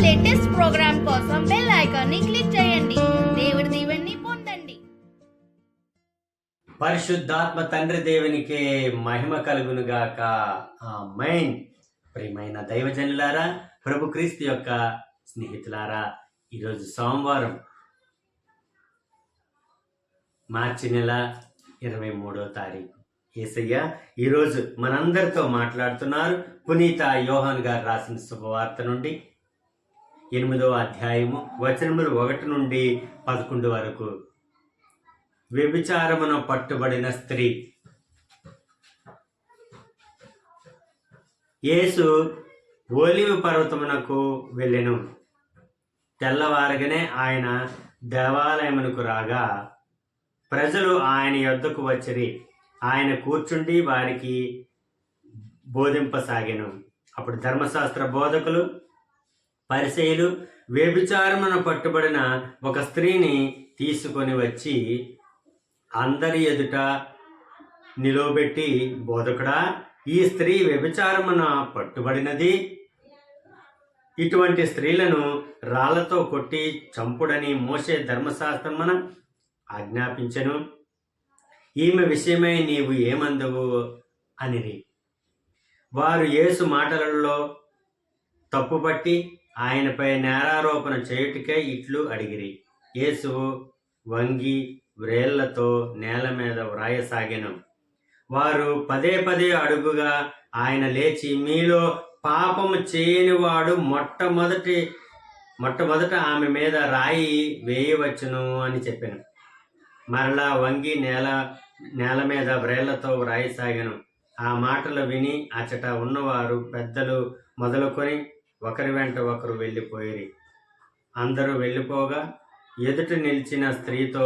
Latest programme కోసం bell icon ని click చేయండి. దేవుడి దీవెనని పొందండి. పరిశుద్ధాత్మ తండ్రి దేవునికి మహిమ కలుగును గాక. ఆమేన్. ప్రియమైన దైవజనులారా, ప్రభు క్రీస్తు యొక్క స్నేహితులారా, ఈరోజు సోమవారం, మార్చి నెల 23వ తారీఖు. యేసయ్య ఈరోజు మనందరితో మాట్లాడుతున్నారు. పునీత యోహాను గారు రాసిన శుభవార్త నుండి 8వ అధ్యాయము వచనములు 1 నుండి 11 వరకు. వ్యభిచారమున పట్టుబడిన స్త్రీ. యేసు ఒలీవ పర్వతమునకు వెళ్ళెను. తెల్లవారగానే ఆయన దేవాలయమునకు రాగా ప్రజలు ఆయన యొద్దకు వచ్చిరి. ఆయన కూర్చుండి వారికి బోధింపసాగెను. అప్పుడు ధర్మశాస్త్ర బోధకులు, పరిసయ్యులు వ్యభిచారమున పట్టుబడిన ఒక స్త్రీని తీసుకొని వచ్చి అందరి ఎదుట నిలవబెట్టి, బోధకుడా, ఈ స్త్రీ వ్యభిచారమున పట్టుబడినది. ఇటువంటి స్త్రీలను రాళ్లతో కొట్టి చంపుడని మోషే ధర్మశాస్త్రమున ఆజ్ఞాపించెను. ఈమె విషయమై నీవు ఏమందువు అనిరి. వారు యేసు మాటలలో తప్పుపట్టి ఆయనపై నేరారోపణ చేయుటకై ఇట్లు అడిగిరి. యేసు వంగి వ్రేళ్లతో నేల మీద వ్రాయసాగెను. వారు పదే పదే అడుగుగా ఆయన లేచి, మీలో పాపము చేయనివాడు మొట్టమొదట ఆమె మీద రాయి వేయవచ్చును అని చెప్పాను. మరలా వంగి నేల మీద వ్రేళ్లతో వ్రాయసాగాను. ఆ మాటలు విని అచట ఉన్నవారు పెద్దలు మొదలుకొని ఒకరి వెంట ఒకరు వెళ్ళిపోయిరి. అందరూ వెళ్ళిపోగా ఎదుట నిలిచిన స్త్రీతో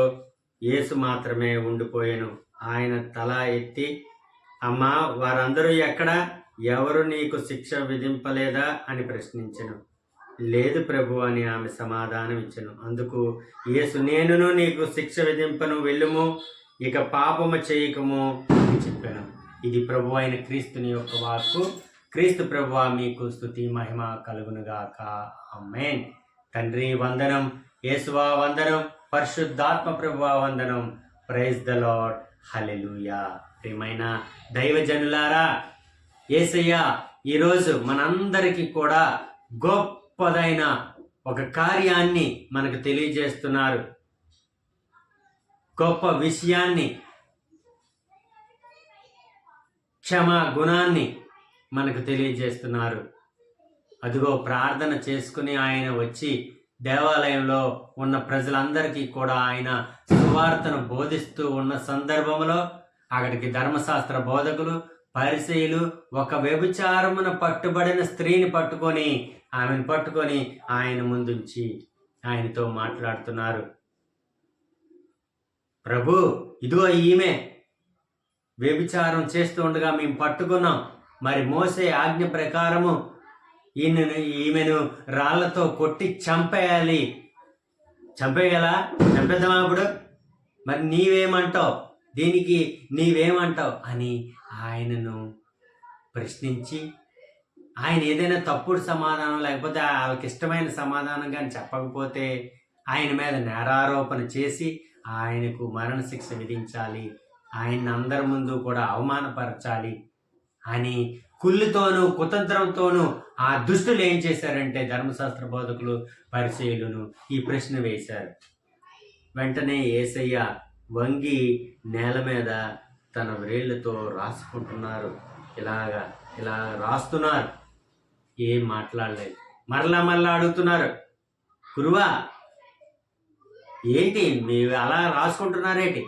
యేసు మాత్రమే ఉండిపోయాను. ఆయన తల ఎత్తి, అమ్మా, వారందరూ ఎక్కడా? ఎవరు నీకు శిక్ష విధింపలేదా అని ప్రశ్నించెను. లేదు ప్రభు అని ఆమె సమాధానం ఇచ్చెను. అందుకు యేసు, నేనును నీకు శిక్ష విధింపను, వెళ్ళుము, ఇక పాపము చేయకము అని చెప్పాను. ఇది ప్రభు అయిన క్రీస్తుని యొక్క వాక్కు. క్రీస్తు ప్రభువా, మీకు స్తుతి మహిమ కలుగునుగాక. ఆమేన్. తండ్రి వందనం, యేసువా వందనం, పరిశుద్ధాత్మ ప్రభువా వందనం. Praise the Lord. హల్లెలూయా. ప్రియమైన దైవజనులారా, యేసయ్య ఈరోజు మనందరికీ కూడా గొప్పదైన ఒక కార్యాన్ని మనకు తెలియజేస్తున్నారు. గొప్ప విషయాన్ని, క్షమా గుణాన్ని మనకు తెలియజేస్తున్నారు. అదిగో ప్రార్థన చేసుకుని ఆయన వచ్చి దేవాలయంలో ఉన్న ప్రజలందరికీ కూడా ఆయన సువార్తను బోధిస్తూ ఉన్న సందర్భంలో అక్కడికి ధర్మశాస్త్ర బోధకులు, పరిసయ్యులు ఒక వ్యభిచారమున పట్టుబడిన స్త్రీని పట్టుకొని, ఆమెను పట్టుకొని ఆయన ముందుంచి ఆయనతో మాట్లాడుతున్నారు. ప్రభు, ఇదిగో ఈమె వ్యభిచారం చేస్తూ ఉండగా మేము పట్టుకున్నాం. మరి మోసే ఆజ్ఞ ప్రకారము ఈమెను రాళ్లతో కొట్టి చంపేయాలి. చంపేయాలా? చంపేద్దామా ఇప్పుడు? మరి నీవేమంటావు, దీనికి నీవేమంటావు అని ఆయనను ప్రశ్నించి, ఆయన ఏదైనా తప్పుడు సమాధానం లేకపోతే వాళ్ళకి ఇష్టమైన సమాధానం కానీ చెప్పకపోతే ఆయన మీద నేరారోపణ చేసి ఆయనకు మరణశిక్ష విధించాలి, ఆయన్ని అందరి ముందు కూడా అవమానపరచాలి అని కుళ్ళుతోనూ కుతంత్రంతోనూ ఆ దుష్టులు ఏం చేశారంటే ధర్మశాస్త్ర బోధకులు, పరిసయ్యులను ఈ ప్రశ్న వేశారు. వెంటనే యేసయ్య వంగి నేల మీద తన వ్రేళ్లతో రాసుకుంటున్నారు. ఇలా రాస్తున్నారు. ఏం మాట్లాడలేదు. మరలా అడుగుతున్నారు, గురువా, ఏంటి మీరు అలా రాసుకుంటున్నారేంటి?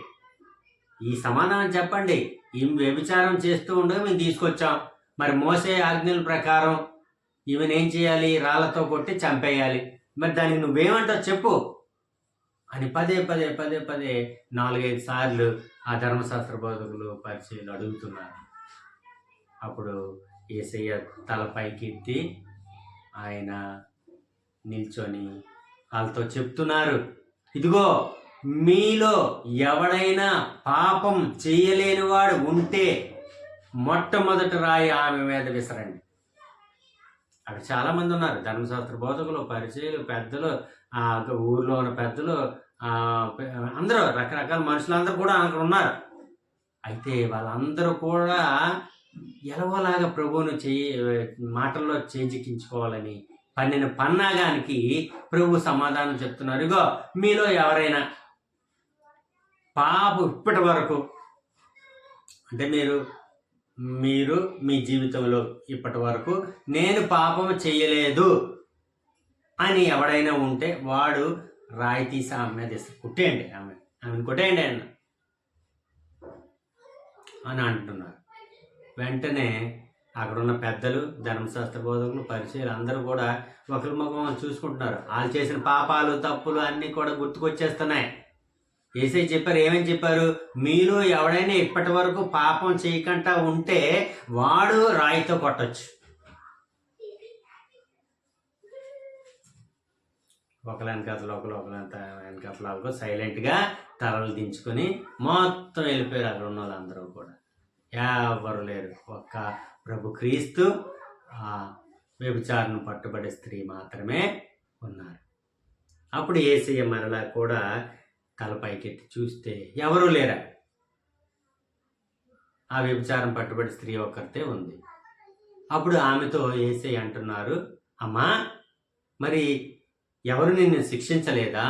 ఈ సమాధానం చెప్పండి. ఈమె వ్యభిచారం చేస్తూ ఉండగా మేము తీసుకొచ్చాం. మరి మోసే ఆజ్ఞల ప్రకారం ఈమెనేం చేయాలి? రాళ్లతో కొట్టి చంపేయాలి. మరి దానికి నువ్వేమంటావు చెప్పు అని పదే 4-5 సార్లు ఆ ధర్మశాస్త్ర బోధకులు, పరిచయులు అడుగుతున్నారు. అప్పుడు యేసయ్య తల పైకెత్తి ఆయన నిల్చొని వాళ్ళతో చెప్తున్నారు, ఇదిగో, మీలో ఎవడైనా పాపం చేయలేనివాడు ఉంటే మొట్టమొదటి రాయి ఆమె మీద విసరండి. అక్కడ చాలామంది ఉన్నారు, ధర్మశాస్త్ర బోధకులు, పరిచయులు, పెద్దలు, ఆ ఊర్లో ఉన్న పెద్దలు, ఆ, అందరూ రకరకాల మనుషులందరూ కూడా అక్కడ ఉన్నారు. అయితే వాళ్ళందరూ కూడా ఎలాగోలాగా ప్రభువును మాటల్లో చేజిక్కించుకోవాలని పన్నిన పన్నాగానికి ప్రభు సమాధానం చెప్తున్నారు. ఇగో మీలో ఎవరైనా ఇప్పటి వరకు అంటే మీరు మీ జీవితంలో ఇప్పటి వరకు నేను పాపం చేయలేదు అని ఎవడైనా ఉంటే వాడు రాయి తీసి ఆమె మీద కొట్టేయండి, ఆమెను కొట్టేయండి అని అంటున్నారు. వెంటనే అక్కడున్న పెద్దలు, ధర్మశాస్త్ర బోధకులు, పరిచయులు అందరూ కూడా ఒకరి ముఖం చూసుకుంటున్నారు. వాళ్ళు చేసిన పాపాలు, తప్పులు అన్నీ కూడా గుర్తుకొచ్చేస్తున్నాయి. యేసయ్య చెప్పారు, ఏమని చెప్పారు? మీలో ఎవడైనా ఇప్పటి వరకు పాపం చేయకుండా ఉంటే వాడు రాయితో కొట్టచ్చు. ఒకరి వెనకాతలు వెనకాతలకు సైలెంట్గా తలలు దించుకొని మొత్తం వెళ్ళిపోయారు. అక్కడ ఉన్న వాళ్ళందరూ కూడా ఎవరు లేరు. ఒక్క ప్రభు క్రీస్తు, ఆ వ్యభిచారను పట్టుబడే స్త్రీ మాత్రమే ఉన్నారు. అప్పుడు యేసయ్య మరలా కూడా తల పైకెత్తి చూస్తే ఎవరూ లేరా. ఆ వ్యభిచారం పట్టుబడి స్త్రీ ఒక్కరితే ఉంది. అప్పుడు ఆమెతో యేసయ్య అంటున్నారు, అమ్మా మరి ఎవరు నిన్ను శిక్షించలేదా?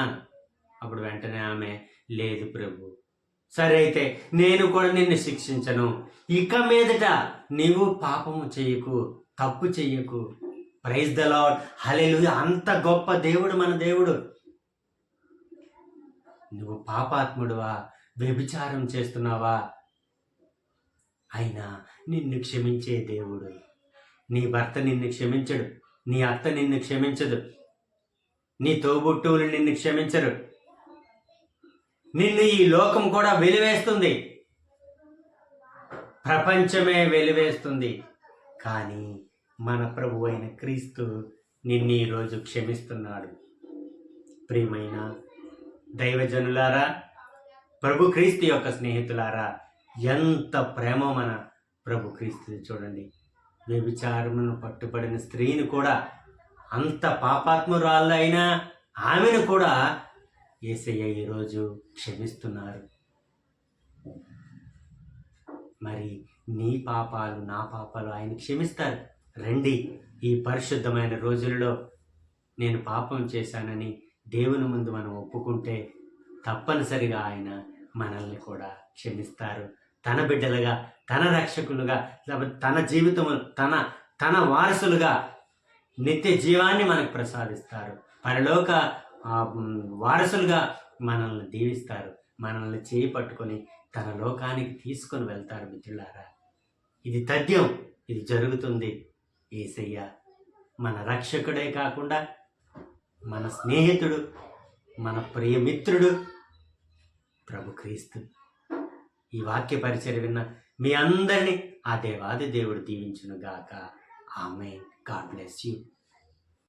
అప్పుడు వెంటనే ఆమె, లేదు ప్రభు. సరే అయితే నేను కూడా నిన్ను శిక్షించను. ఇక మీదట నీవు పాపము చెయ్యకు, తప్పు చెయ్యకు. ప్రైజ్ ద లార్డ్, హల్లెలూయా. అంత గొప్ప దేవుడు మన దేవుడు. నువ్వు పాపాత్ముడువా, వ్యభిచారం చేస్తున్నావా, అయినా నిన్ను క్షమించే దేవుడు. నీ భర్త నిన్ను క్షమించడు, నీ అత్త నిన్ను క్షమించదు, నీ తోబుట్టువులు నిన్ను క్షమించరు. నిన్ను ఈ లోకం కూడా వెలివేస్తుంది, ప్రపంచమే వెలివేస్తుంది. కానీ మన ప్రభు అయిన క్రీస్తు నిన్ను ఈరోజు క్షమిస్తున్నాడు. ప్రియమైన దైవజనులారా, ప్రభు క్రీస్తు యొక్క స్నేహితులారా, ఎంత ప్రేమ మన ప్రభు క్రీస్తు. చూడండి, వ్యభిచారమును పట్టుబడిన స్త్రీని కూడా, అంత పాపాత్మురాళ్ళు అయినా ఆమెను కూడా యేసయ్య ఈరోజు క్షమిస్తున్నారు. మరి నీ పాపాలు, నా పాపాలు ఆయన క్షమిస్తారు. రండి, ఈ పరిశుద్ధమైన రోజులలో నేను పాపం చేశానని దేవుని ముందు మనం ఒప్పుకుంటే తప్పనిసరిగా ఆయన మనల్ని కూడా క్షమిస్తారు. తన బిడ్డలుగా, తన రక్షకులుగా, తన జీవితము తన వారసులుగా నిత్య జీవాన్ని మనకు ప్రసాదిస్తారు. పరలోక వారసులుగా మనల్ని దీవిస్తారు. మనల్ని చేయి పట్టుకొని తన లోకానికి తీసుకొని వెళ్తారు. మిత్రులారా, ఇది తథ్యం, ఇది జరుగుతుంది. యేసయ్య మన రక్షకుడే కాకుండా మన స్నేహితుడు, మన ప్రియమిత్రుడు ప్రభు క్రీస్తు. ఈ వాక్య పరిచర్య విన్న మీ అందరినీ ఆ దేవాది దేవుడు దీవించును గాక. ఆమేన్. God bless you.